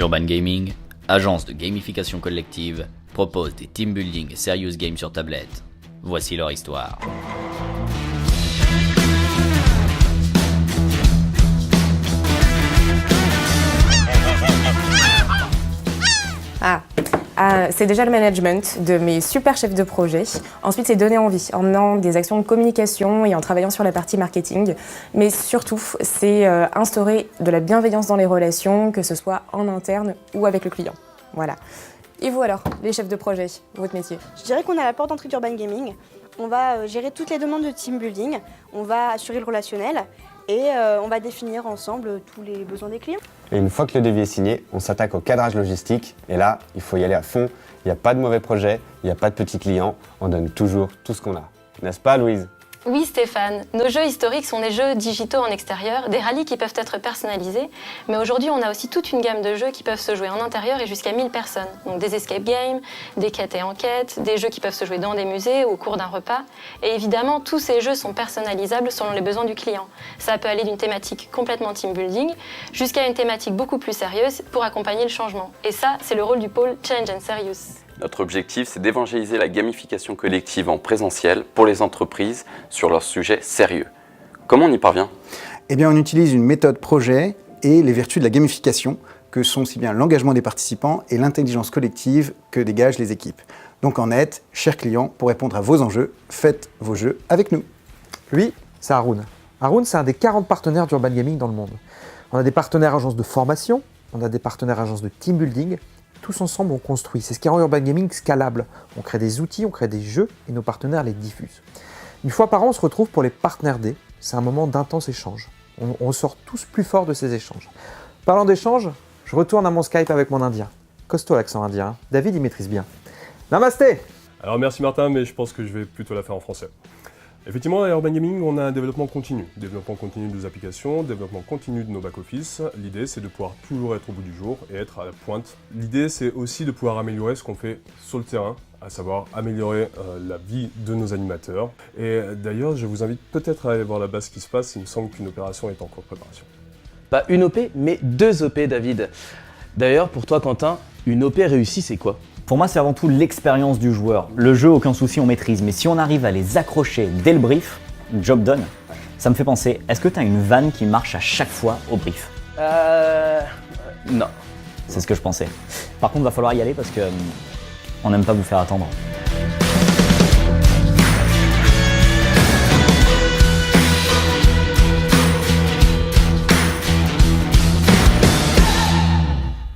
Urban Gaming, agence de gamification collective, propose des team building et serious games sur tablette. Voici leur histoire. C'est déjà le management de mes super chefs de projet. Ensuite, c'est donner envie en menant des actions de communication et en travaillant sur la partie marketing. Mais surtout, c'est instaurer de la bienveillance dans les relations, que ce soit en interne ou avec le client. Voilà. Et vous alors, les chefs de projet, votre métier? Je dirais qu'on est à la porte d'entrée d'Urban Gaming. On va gérer toutes les demandes de team building, on va assurer le relationnel et on va définir ensemble tous les besoins des clients. Et une fois que le devis est signé, on s'attaque au cadrage logistique. Et là, il faut y aller à fond. Il n'y a pas de mauvais projet, il n'y a pas de petits clients. On donne toujours tout ce qu'on a. N'est-ce pas, Louise ? Oui Stéphane, nos jeux historiques sont des jeux digitaux en extérieur, des rallyes qui peuvent être personnalisés, mais aujourd'hui on a aussi toute une gamme de jeux qui peuvent se jouer en intérieur et jusqu'à 1000 personnes. Donc des escape games, des quêtes et enquêtes, des jeux qui peuvent se jouer dans des musées ou au cours d'un repas. Et évidemment, tous ces jeux sont personnalisables selon les besoins du client. Ça peut aller d'une thématique complètement team building jusqu'à une thématique beaucoup plus sérieuse pour accompagner le changement. Et ça, c'est le rôle du pôle Change and Serious. Notre objectif, c'est d'évangéliser la gamification collective en présentiel pour les entreprises sur leurs sujets sérieux. Comment on y parvient ? Eh bien, on utilise une méthode projet et les vertus de la gamification, que sont aussi bien l'engagement des participants et l'intelligence collective que dégagent les équipes. Donc en net, chers clients, pour répondre à vos enjeux, faites vos jeux avec nous. Lui, c'est Haroun. Haroun, c'est un des 40 partenaires d'Urban Gaming dans le monde. On a des partenaires agences de formation, on a des partenaires agences de team building. Tous ensemble, on construit. C'est ce qui rend Urban Gaming scalable. On crée des outils, on crée des jeux et nos partenaires les diffusent. Une fois par an, on se retrouve pour les Partner Day. C'est un moment d'intense échange. On ressort tous plus forts de ces échanges. Parlant d'échange, je retourne à mon Skype avec mon Indien. Costaud l'accent indien. Hein. David, il maîtrise bien. Namasté. Alors merci Martin, mais je pense que je vais plutôt la faire en français. Effectivement, à Urban Gaming, on a un développement continu. Développement continu de nos applications, développement continu de nos back-office. L'idée, c'est de pouvoir toujours être au bout du jour et être à la pointe. L'idée, c'est aussi de pouvoir améliorer ce qu'on fait sur le terrain, à savoir améliorer la vie de nos animateurs. Et d'ailleurs, je vous invite peut-être à aller voir là-bas ce qui se passe. Il me semble qu'une opération est en cours de préparation. Pas une OP, mais 2 OP, David. D'ailleurs, pour toi, Quentin, une OP réussie, c'est quoi ? Pour moi, c'est avant tout l'expérience du joueur. Le jeu, aucun souci, on maîtrise. Mais si on arrive à les accrocher dès le brief, job done. Ça me fait penser, est-ce que tu as une vanne qui marche à chaque fois au brief ? Non. C'est ce que je pensais. Par contre, va falloir y aller parce que on n'aime pas vous faire attendre.